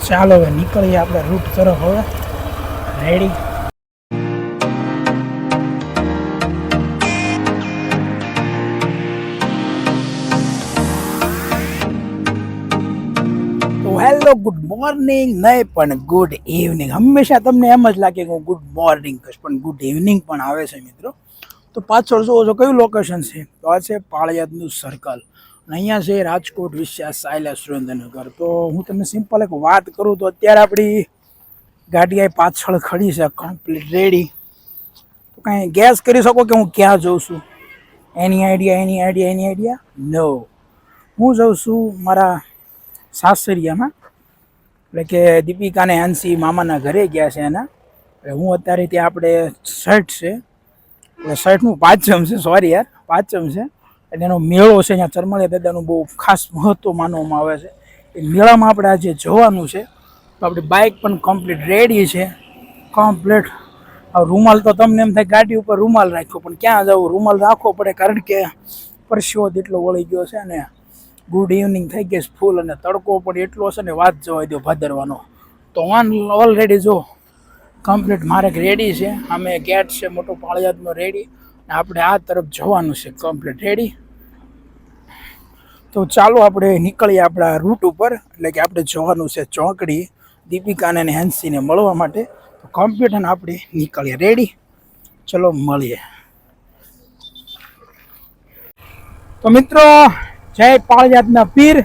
ચાલો હવે નીકળીએ આપણે રૂટ તરફ. હવે રેડી. હેલો, ગુડ મોર્નિંગ નહીં પણ ગુડ ઇવનિંગ. હંમેશા તમને એમ જ લાગે કે હું ગુડ મોર્નિંગ કહીશ પણ ગુડ ઇવનિંગ પણ આવે છે મિત્રો. તો પાછળ જોવો છો કયું લોકેશન છે? તો આ છે પાળિયાદનું સર્કલ. અહીંયા છે રાજકોટ વિશ્યા સાયલા સુરેન્દ્રનગર. તો હું તમને સિમ્પલ એક વાત કરું તો અત્યારે આપણી ગાડી આ પાછળ ખડી છે કમ્પ્લીટ રેડી. તો કાંઈ ગેસ કરી શકો કે હું ક્યાં જઉં છું? એની આઈડિયા? નો, હું જઉં છું મારા સાસરિયામાં, એટલે કે દીપિકાને હાંસી મામાના ઘરે ગયા છે એના. એટલે હું અત્યારે ત્યાં આપણે શર્ટ છે, એટલે શર્ટનું પાંચમ છે, સોરી યાર પાંચમ છે. એટલે એનો મેળો છે અહીંયા ચરમાળિયા દાદાનું બહુ ખાસ મહત્ત્વ માનવામાં આવે છે. એ મેળામાં આપણે આજે જવાનું છે. તો આપણી બાઇક પણ કમ્પ્લીટ રેડી છે, કમ્પ્લીટ. રૂમાલ તો તમને એમ થાય ગાડી ઉપર રૂમાલ રાખ્યો, પણ ક્યાં જવું? રૂમાલ રાખવો પડે કારણ કે પરસેવો એટલો વળી ગયો છે ને. ગુડ ઇવનિંગ થઈ ગઈ છે ફૂલ, અને તડકો પણ એટલો છે ને વાત જવા દો ભાદરવાનો. તો ઓલરેડી જો કમ્પ્લીટ મારે રેડી છે. અમે ગેટ છે મોટો પાળિયાદનો રેડી, આપણે આ તરફ જવાનું છે કમ્પ્લીટ રેડી. તો ચાલો આપણે નીકળીએ આપણા રૂટ ઉપર, એટલે કે આપણે જવાનું છે ચોકડી દીપિકાને અને હેન્સીને મળવા માટે. તો કમ્પ્લીટ અને આપણે નીકળીએ રેડી. ચલો મળીએ. તો મિત્રો જય પાળિયાદના પીર.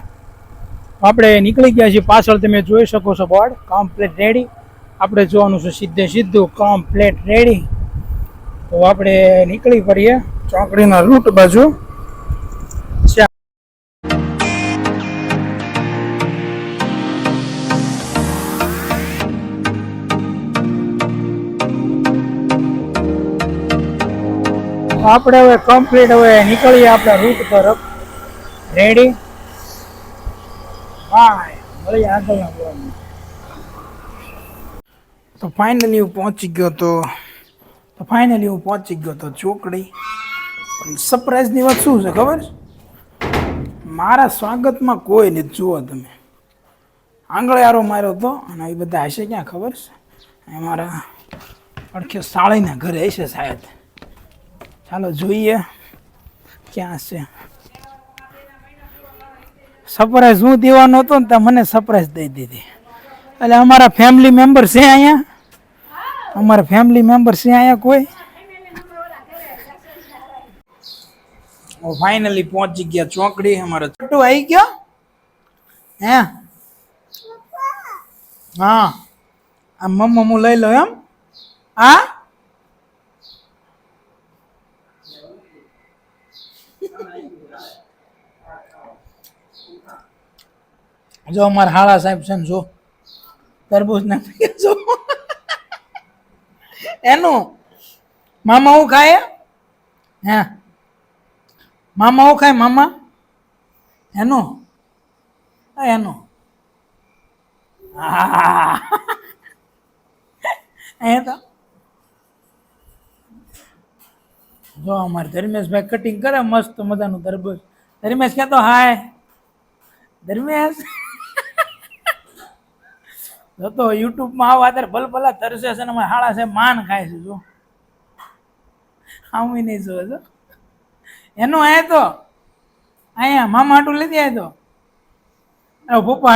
આપણે નીકળી ગયા છીએ. પાછળ તમે જોઈ શકો છો બોર્ડ કમ્પ્લીટ રેડી. આપણે જોવાનું છે સીધું કમ્પ્લીટ રેડી. તો આપણે નીકળી પડીએ ચોકડીના રૂટ બાજુ. આપણે હવે કમ્પ્લીટ હવે નીકળીએ આપણા રૂટ તરફ રેડી. હાય મળીએ આગળના પ્રોગ્રામમાં. તો ફાઇનલી હું પહોંચી ગયો તો ચોકડી. સરપ્રાઈઝની વાત શું છે ખબર? મારા સ્વાગતમાં કોઈ નથી. જુઓ તમે, આંગળિયારો માર્યો હતો, અને એ બધા હશે ક્યાં ખબર છે? મારા અડખે સાળીના ઘરે હશે શાયદ. ચાલો જોઈએ ક્યાં છે. સરપ્રાઈઝ હું દેવાનો હતો ને ત્યાં મને સરપ્રાઈઝ દઈ દીધી. એટલે અમારા ફેમિલી મેમ્બર છે અહીંયા? કોઈ? ફાઇનલી પહોંચી ગયા ચોકડી. અમારો છોટું આવી ગયો હે? હા, આ મમ્મા હું લઈ લો એમ? હા, જો અમારા હાળા સાહેબ છે ને, જો તરબૂચ ના જો એનું મામા હું ખાય હે? મામા હું ખાય? મામા એનું હા અહીંયા તો જો અમારે ધર્મેશભાઈ કટિંગ કરે મસ્ત મજાનું તરબૂચ. ધર્મેશ ક્યાં તો હાય ધર્મેશ. તો યુટ્યુબમાં આવા અત્યારે ભલભલા તરસે છે ને હાળા છે માન ખાય છે. જો આવું નહીં જોવે છો એનું. આય તો અહીંયા મામા હાટું લીધી. આય તો પપ્પા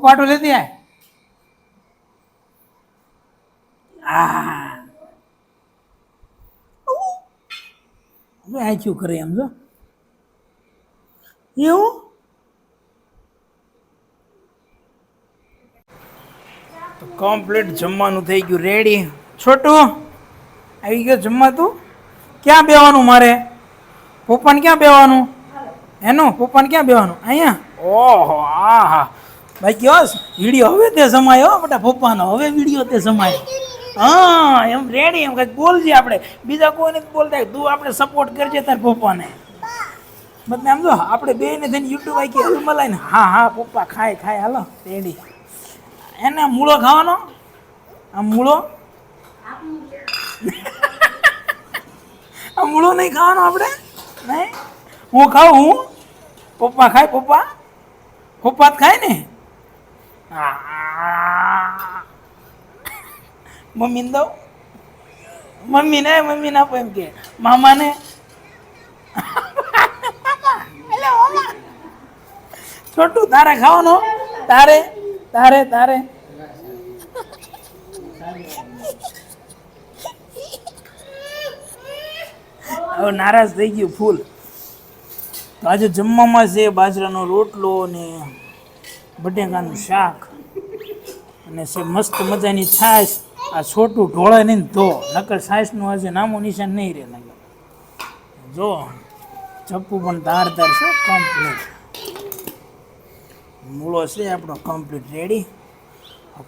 હાટું લીધી. આય હવે આખ્યું કરે એમ જો એવું. તો કમ્પ્લીટ જમવાનું થઈ ગયું રેડી. છોટું આવી ગયો જમવા. તું ક્યાં બેવાનું? મારે પપ્પાને ક્યાં બેવાનું? પપ્પાને ક્યાં બેવાનું? અહીંયા. ઓહો હા હા ભાઈ કયો વિડીયો હવે તે સમાયો બેટા પપ્પાનો. હવે વિડીયો તે સમાયો. હા એમ રેડી. એમ કંઈક બોલજે. આપણે બીજા કોઈને બોલતા તું આપણે સપોર્ટ કરજે તાર પપ્પાને. બધા આમ જો આપણે બે ને થઈને યુટ્યુબ આવી ગઈ હલમલાઈને. હા પપ્પા ખાય હાલો રેડી. એને મૂળો ખાવાનો? આ મૂળો નહીં ખાવાનો આપણે? નહીં હું ખાઉં. પપ્પા ખાય? પપ્પા ખોપાત ખાય ને મમ્મી ને દઉં મમ્મી ને આપો એમ કે મામા ને છોટું તારે ખાવાનો તારે તારે તારે હવે નારાજ થઈ ગયું ફૂલ. તો આજે જમવામાં છે બાજરાનો રોટલો ને બટેકાનું શાક અને છે મસ્ત મજાની છાશ. આ છોટું ઢોળે નહીં તો નકર છાશનું આજે નામો નિશાન નહીં રહે. નકર જો ચપ્પુ પણ ધાર છે કમ્પ્લીટ. મૂળો છે આપણો કમ્પ્લીટ રેડી.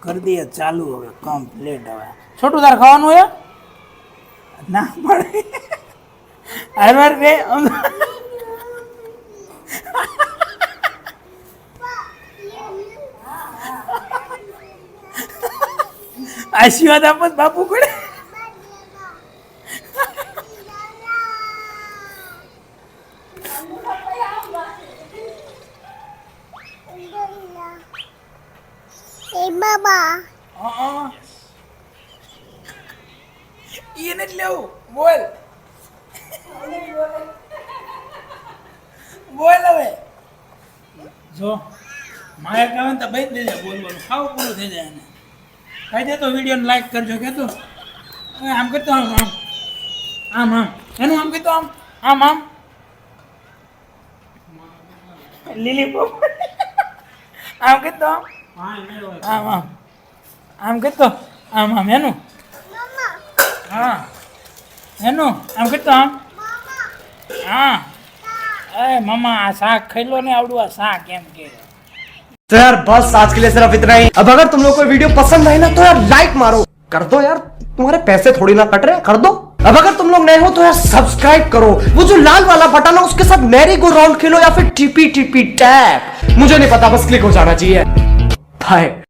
કરી દઈએ ચાલુ હવે કમ્પ્લીટ. હવે છોટું તાર ખાવાનું હે ના પડે હારવાર બે આશીર્વાદ આપો બાપુ કોડે એને જ લેવું બોલ બોલ હવે જો મારે કહેવાય તો ભાઈ દે બોલવાનું ખાવું પૂરું થઈ જાય એને કહી દે તો વિડીયોને લાઈક કરજો કહેતો આમ કરતો આમ આમ આમ આમ એનું આમ કહેતો આમ આમ આમ લીલી આમ કહેતો આમ આમ આમ આમ કહેતો આમ આમ એનું હા એનું આમ કહેતો આમ હા એ મામા આ શાક ખાઈ લો ને આવડું આ શાક એમ કે. तो यार बस आज के लिए सिर्फ इतना ही. अब अगर तुम लोग को वीडियो पसंद आए ना तो यार लाइक मारो. कर दो यार, तुम्हारे पैसे थोड़ी ना कट रहे, कर दो. अब अगर तुम लोग नए हो तो यार सब्सक्राइब करो. वो जो लाल वाला बटन है उसके साथ मैरी गो राउंड खेलो या फिर टीपी टीपी टैप. मुझे नहीं पता, बस क्लिक हो जाना चाहिए. बाय.